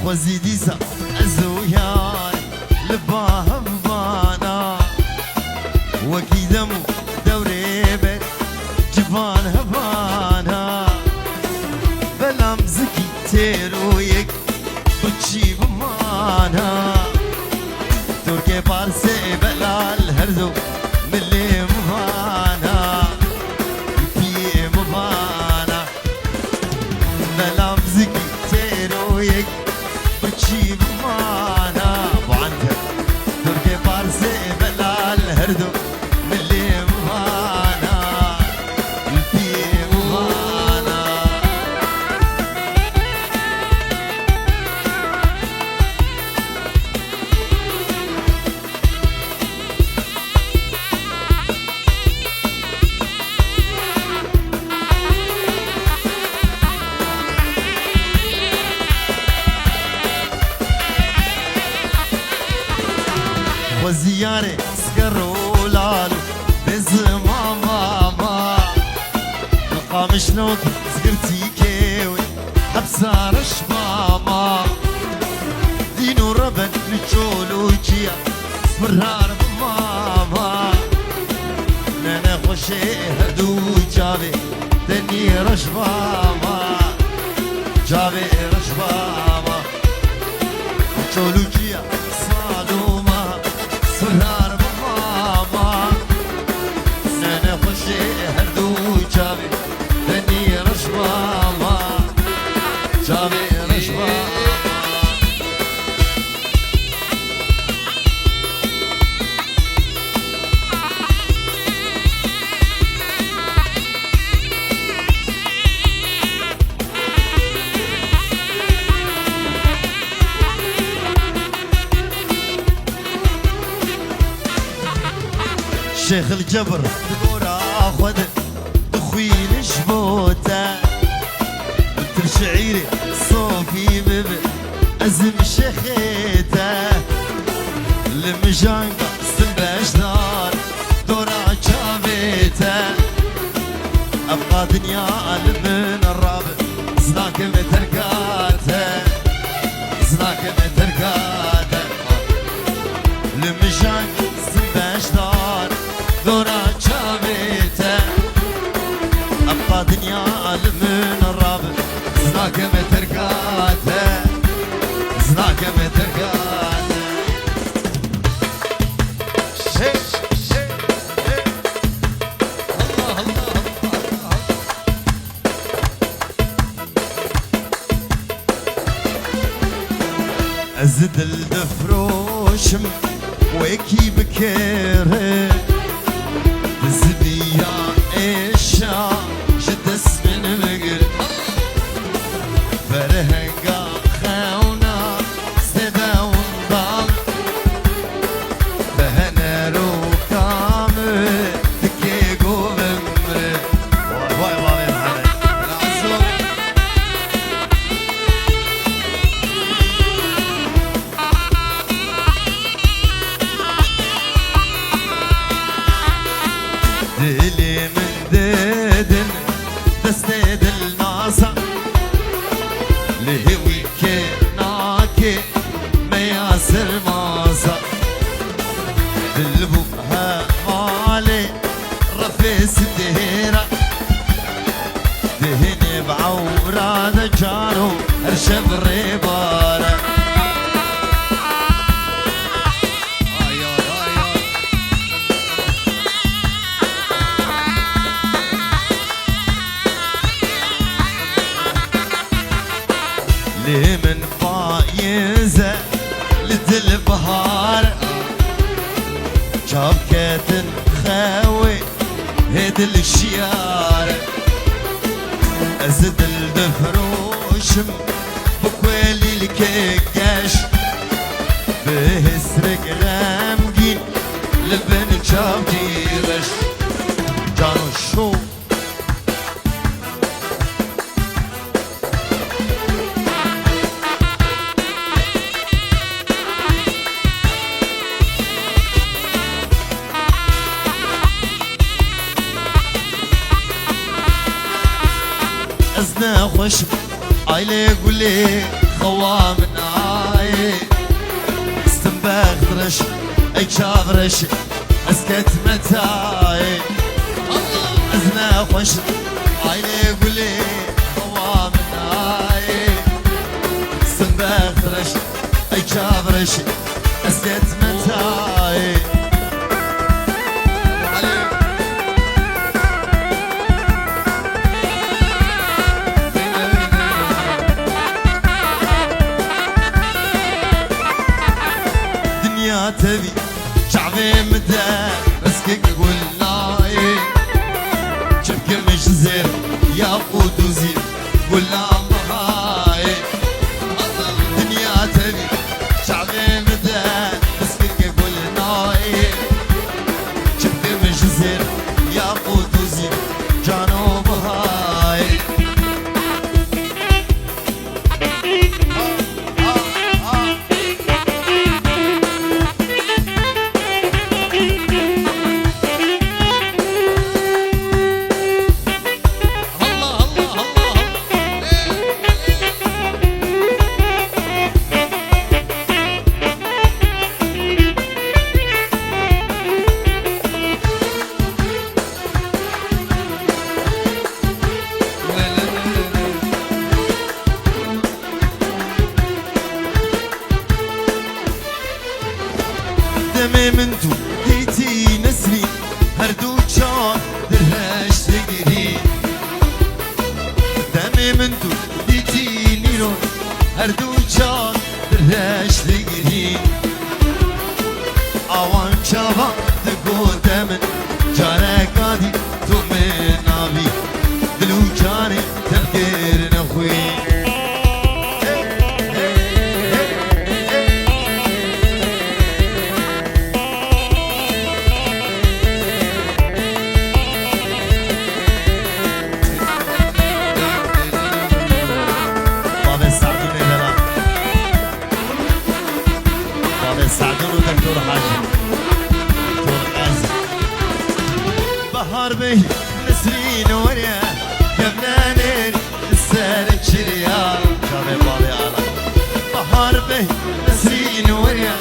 وزيدي سا الزويان لباهم بانا وكيدمو دوري بيت جفان هبانا بلام زكي تيرويك بتشي بمانا تركي بارسي بلال هردو ملي مفانا في مفانا بلام زكي تيرويك بتشي بمانا وعنده تركي بارسي بلال هردو ملي مفانا في مفانا وزياري سكروا لالو بزما ماما القام شلوك سكرتي كيوي حبسارش ماما دينو ربن نجولو جيا سبرار ماما نانا خوشي هدو جابي دني رش ماما جابي رش ماما نجولو جيا صالو سرار ماما نانا خوشي هردو جابي دني رش ماما جابي رش ماما شيخ الجبر دورا خذ دخوين شبوته ترشعيري صوفي بب أزم شيخيته المجانقة سنباش دار دورا جابيته أبقى دنيا من الرابع صناك متركاته صناك متركاته المجانقة سنباش دار دورا جابيته أبقى دنيا من الرابع زناك متركاته زناك متركاته الله الله الله أزد الدفروشم ويكي بكيره زبيا إيشا جدس من مقر فرهنقا خونا سدا ونضال بهنرو كامل تكيقو بمر واي واي واي العزو دلي من ددن دستد الناسا لهوي كناكي مياسر ماسا دلبوها مالي رفيس دهيرا دهني بعورا دجارو ارشب ريبارا من فايزة لدل بهار شابكة خاوي هيد الشيار أزد الدفروشم بكويلي الكيكاش بهسرق غامقين لبن شابكي غش جانو شو أزنا خوش عيلي قولي خوامنا شافرش اي شافرش اسكت متاي ازنا خوش عيني قولي هوا من هاي سنبخرش اي شافرش اسكت متاي تبي شعبي مدى بس كيك قولناي شبك مش زين يا قود وزين قولنا مهاي الدنيا تبي شعبي مدى بس كيك قولناي شبك مش زين يا قود وزين جانو بهاي دمي منتو ديتي نسري هردو جان درهاش تقري دمي منتو ديتي نيرون هردو جان درهاش تقري اوان شابا تقو دمن جارك عادي تو من نابي دلو جاني تفكير نخوي سعدون ودكتور حاجي دكتور قاسم بهار بي نسرين وريا جبنانين لسانك شريان شامي بالي على بهار بي نسرين وريا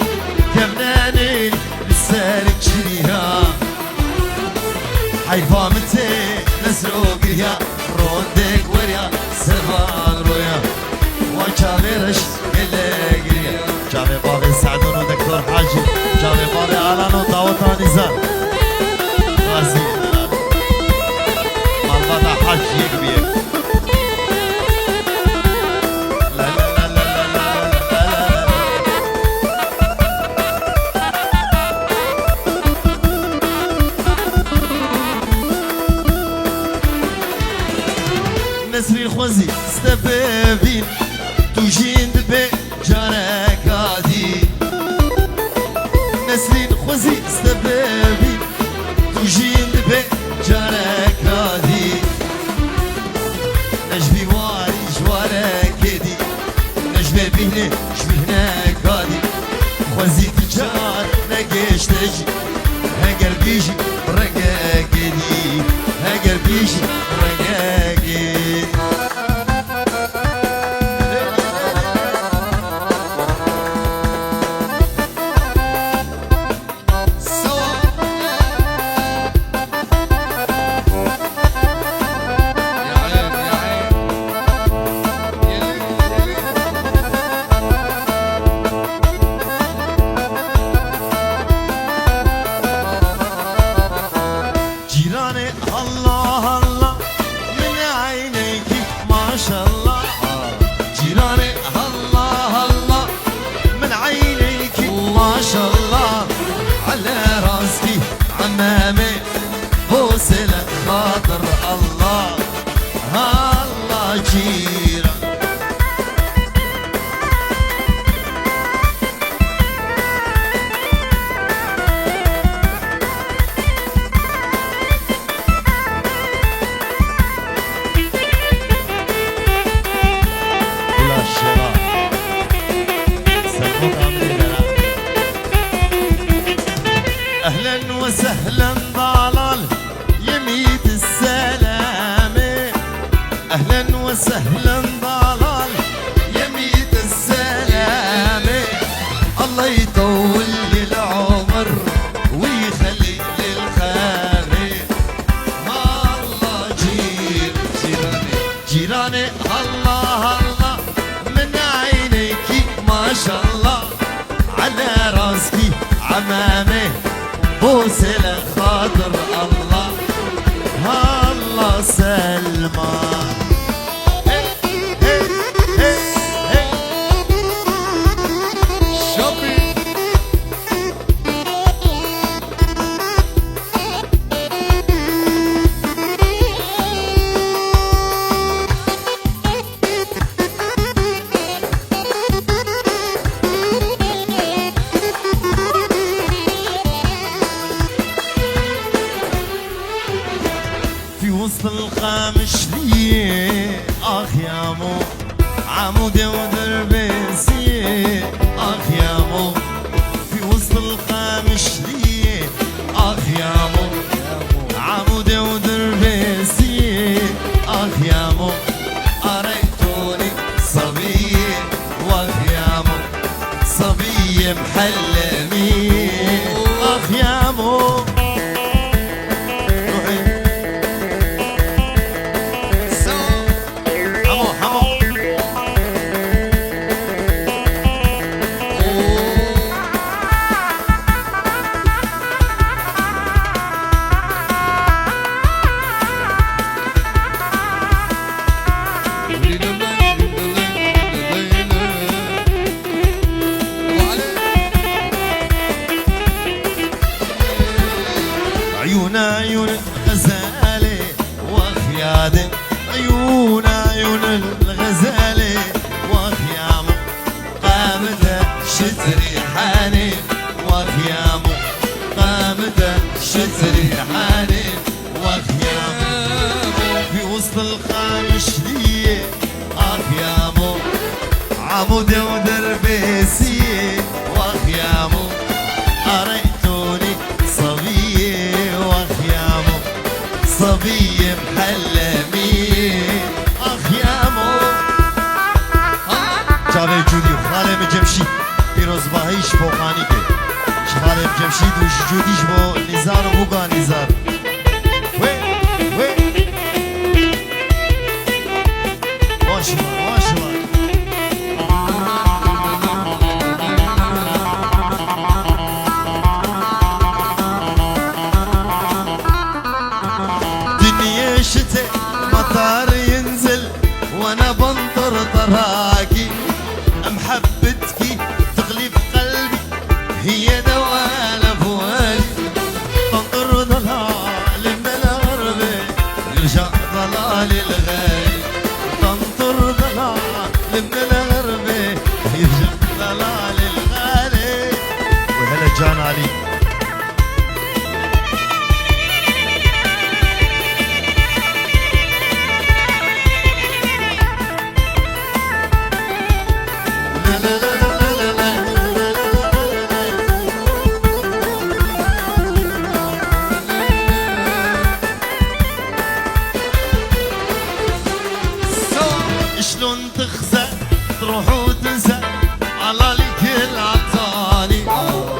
جبنانين لسانك شريان حيفا متي نسرو قريا روندك وريا سربان رويا وشامي رش اللي قريا جامي بابي سعدون ودكتور حاجي جامي بابي علانو داوطا نزار غازي مالباتا حاجي يكبير لا لا لا لا لا لا نسري خوزي ستبابين توجين دبي جارك عادي نسرين خوزي سبابي توجين دبي جارك عادي نجبي واري جوارك هدي نجبي بيني شبهناك عادي خوزي تجار نقيش تجي هاجر بيجي رقاك هدي هاجر بيجي رقاك هدي الله الله من عينيك ما شاء الله جيراني الله الله من عينيك ما شاء الله على راسي عمامي بوسل خاطر الله الله جيران اهلا وسهلا ضلال يميت السلامه اهلا وسهلا ضلال يميت السلامه الله يطول لي الله على راسكي عمامي بوس لخاطر الله الله سلمان وسط القامش لي اخ يا مو عمودي ودربيسي اخ يا مو في وسط القامش لي اخ يا مو عمودي ودربيسي اخ يا مو اريتوني صبي واخ يا مو صبي محلمي اخ يا مو عيون الغزالة وخيادة عيون الغزالة وخيامه قامته شتري حاني وخيامه قامته شتري حاني وخيامه في وسط القامش لي أخيامه عمودي ودربيسي وخيامه أريتوني صبي محلمي اخ يا مو جاوید جودی و خاله مجمشی پیروز باهیش فوقانی که خاله مجمشی دوش جودیش با نزار و بوگا نزار مطار ينزل وانا بنطر طراقي محبتك تغلي بقلبي هي دواء لفوالي تنطر ضلال من الغربي يرجع ضلال الغالي تنطر ضلال من الغربي يرجع ضلال الغالي وهلا جان علي شلون تخزى تروح وتنسى على الكل عطاني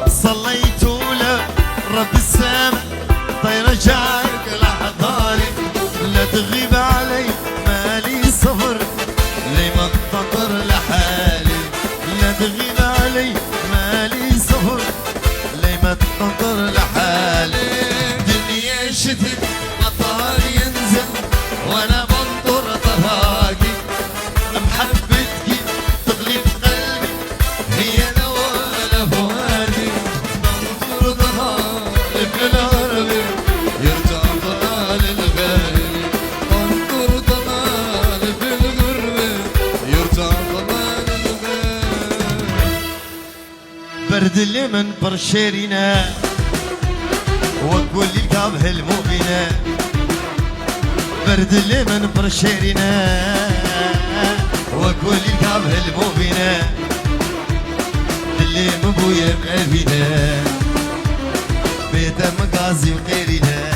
صليت له رب السما طير جاك لحضاني لا تغيب علي مالي صفر لي ما تنطر لحالي لا تغيب علي مالي صفر لي ما تنطر لحالي دنيا شتت مطار ينزل وانا بنطر طراقي محبتك تغلي بقلبي هي نوال فؤادي تنظر ضلال بالغربي يرجع ضلال الغالي تنظر ضلال بالغربي يرجع ضلال الغالي برد اللمن برشيرنا وقول القاب هالمؤمنة برد اللمن برشيرنا وكل الكاب هالمؤمنة اللي مبويا مقلبنا بيته مقازي وغيرنا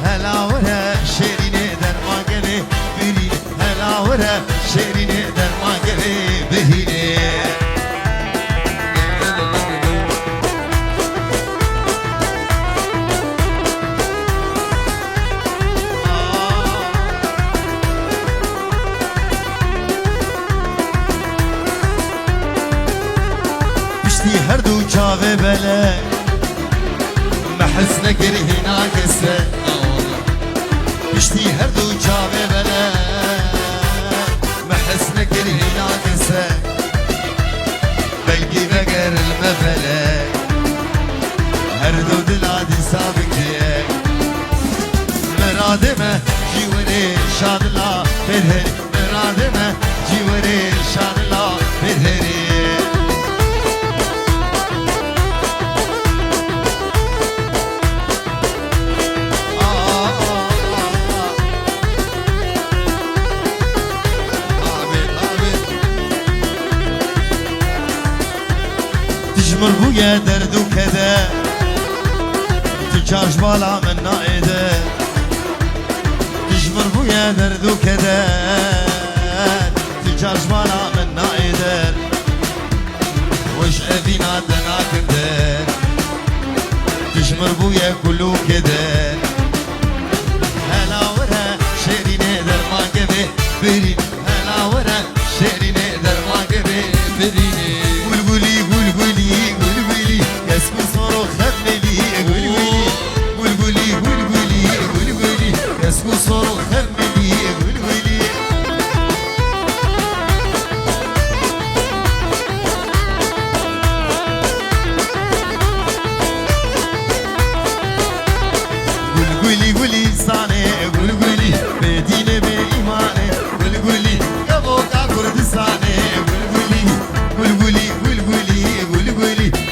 هلا ورا شيرينا در ما قلي برينا هلا ورا شيرينا در ما قلي برينا بشتي هردو چاوه بله محس نکری هینا کسه بشتي هردو چاوه بله محس نکری هینا کسه بلگی بگر المفله هردو دلادي سابق ديه مرادمه جيوري شاد الله بدهري مرادمه جيوري شاد الله بدهري تجمر بويا درد وكذا تجاج بالا من نائده تجمر بويا درد وكذا تجاج بالا من نائده وش أذينا دناك ده تجمر بويا كله كده هلا ورا شيري نقدر ما قبي برين هلا ورا شيري نقدر ما قبي بريني قولي قولي قولي قولي يسكن صاروا خملي قولي يسكن صاروا خملي قولي قولي صاني قولي بدينه بإيمانه قولي كبوكا كردستاني قولي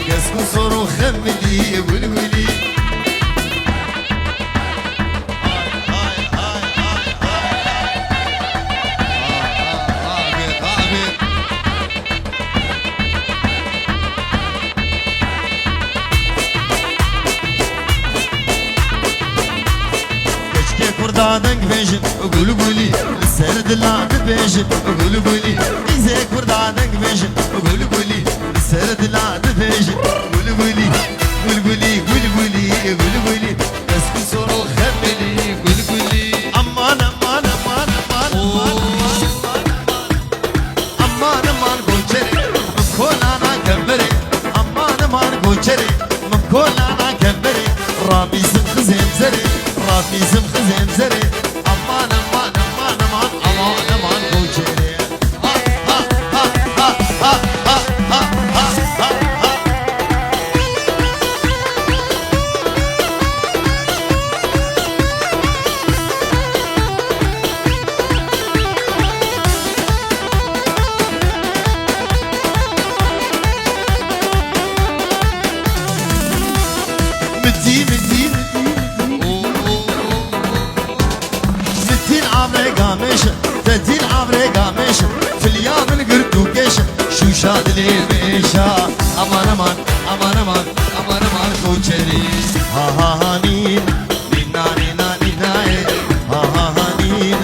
يسكن صاروا خملي قولي دادنگ بیشن قولي سرد لاد بیشن قولي ایزه کردادنگ بیشن قولي سرد لاد بیشن قولي اسكن صورو خملي قولي امان گوچری مکولانا کمبری امان گوچری مکولانا کمبری رابیزم خزیم زری رابيزم خزين زري امان قوجري مدي تدين عمري قامش في اليوم القردو كيش شو شاد لي بيشا امان كوچري ها نين نينا ها نين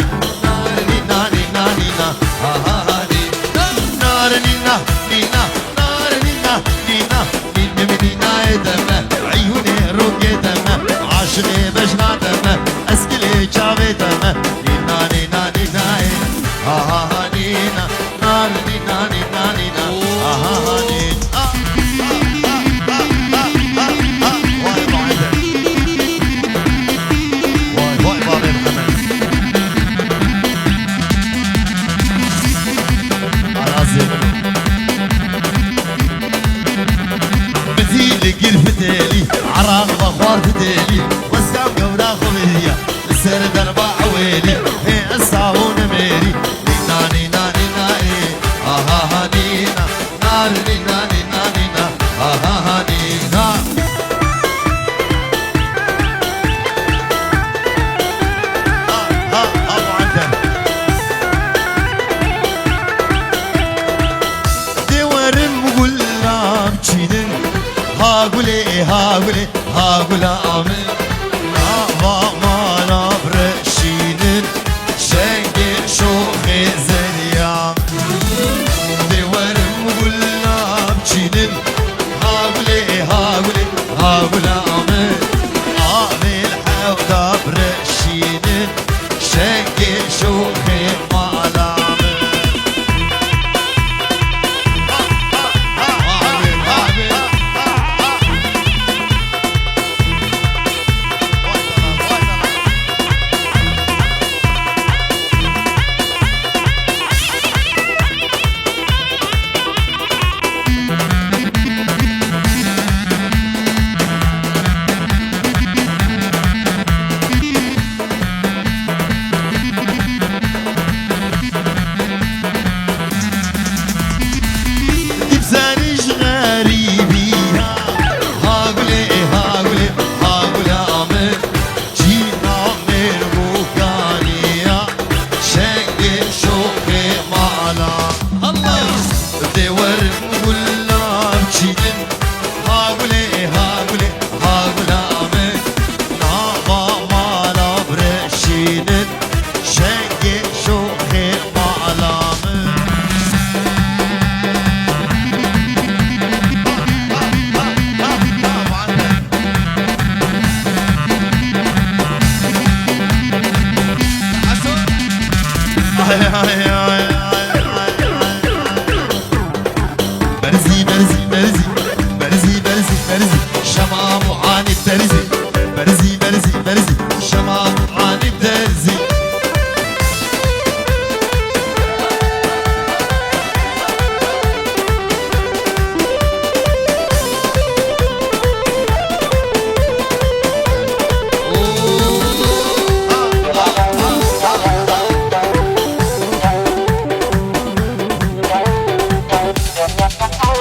نار نينا ها نينا دمه عيوني روكي دمه عاشقي بجنا دمه اسكلي چاوي دمه نينا ها نينا نار نينا ها نين واي بابي محمد عرازي مثيلي قل فتيلي عراق بخوار فتيلي وسام قولا خمية السر دربا عويلي هي الصاون ميري نينا ها نينا نار نينا ها نينا ابو عندن ديوار مقلام چينن ها قولي آمن ما نبرشينن شنگ شوخ زريام ديوار مقلام چينن ها قولي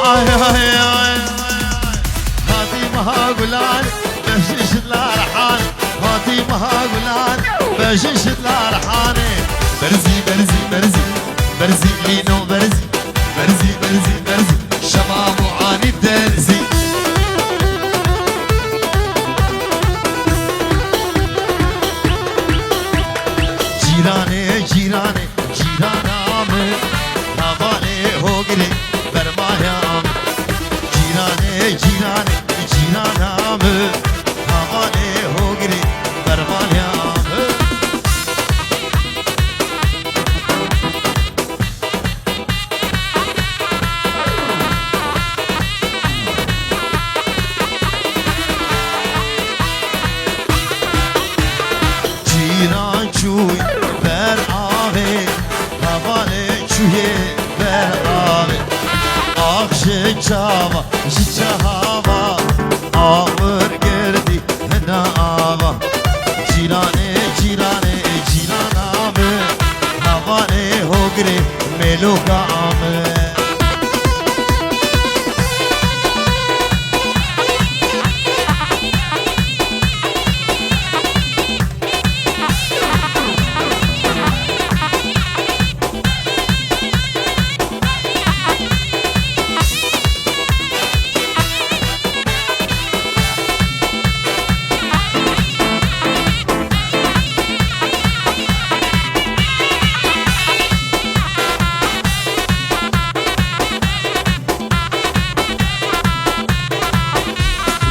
آي آي آي هاتي مها قلان بشش الارحان هاتي مها قلان بشش الارحان برزي برزي برزي برزي لينو برزي برزي برزي برزي شباب وعاني الدرزي جيراني جيراني جيرانامي نوالي هوگري برمايام جيراني جيراني جيرانامي نوالي هوگري برمايام جيران چوي بر آوي نوالي چوي بر آوي آخش چاوا جچاوا آور گردی هنا آوا جیرانه جیرانه جیرانامه نوانه هوگره ملوکامه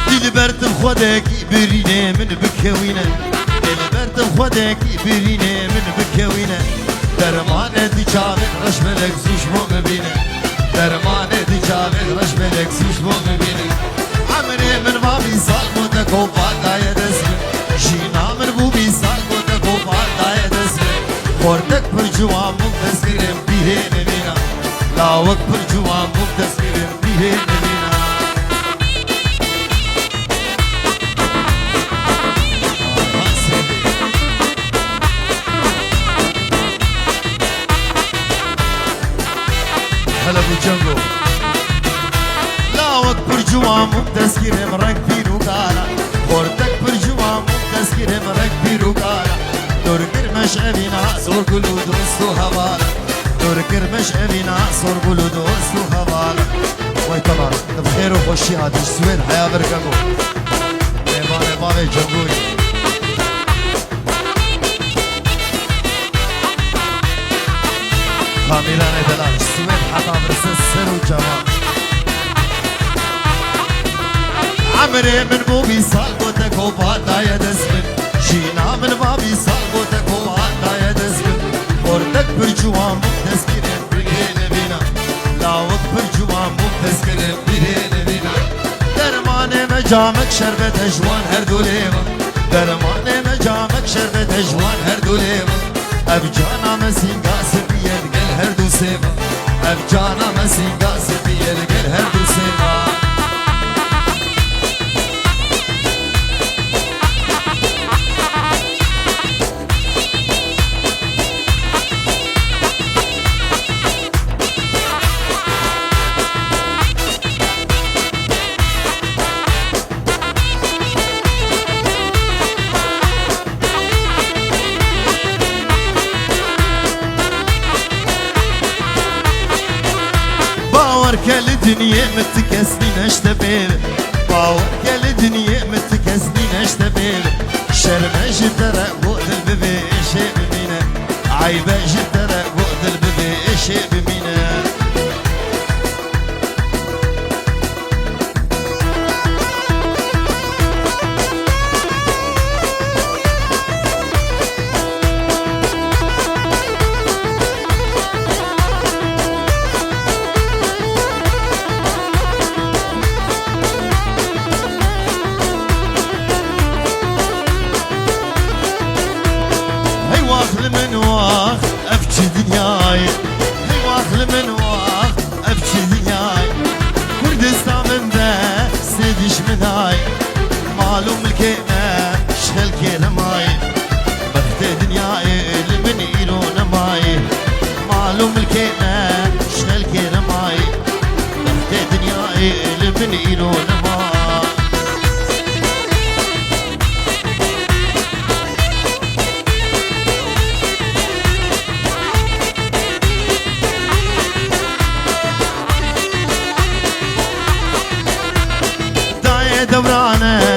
دلبرتم خودکی برینه من بکوینه دلبرتم خودکی برینه من بکوینه درمان دیچاوی رش ملک زوش مو ببینه درمان دیچاوی رش ملک زوش مو ببینه عمري من ما بيصال متكو فادا دسم شينا من بو بيصال متكو فادا دسم خورتك برجوام متسكرم بيه نبينا لاوك برجوام متسكرم بيه نبينا هلا ابو جنگو لاوك برجوام متسكرم رك بيروكالا خورتك برجوام متسكرم رك بيروكالا دور كرمش ابينا صور كل دوست وهوالا دور كرمش ابينا صور كل دوست وهوالا وي طبعا بخير وخشي هادي سوين حيا بركاكو ايمان ايمان جنگوي خاميران دلال سوين حتى برس السر وجمال عمري من بوبي صالبوتك وبادا يا دسمن شينا من بابي صالبوتك وبادا يا دسمن خورتك برجوام متسكرين برين بينا لاوك برجوام متسكرين برين بينا درماني مجامك شربت اجوان هر دوليما درماني مجامك شربت اجوان هر دوليما ابجانا مسينقا سبيا القل هر دو سيما ابجانا مسينقا سبيا القل هر دو سيما باور كل دنيا متكسني نشتبيل باور كل دنيا متكسني نشتبيل شرمة جدرة وقت الببي شيء بمينا عيبة جدرة وقت الببي شيء بمينا واخل من واخ ابكي دنياي هي واخل من واخ ابكي دنياي كردستان من ده سيدش من هاي معلوم الكيمة شغل كينا ماي بخت دنياي من ايرون ماي معلوم الكيمة شغل كينا ماي بخت دنياي داري لبنين ونما داي دورانه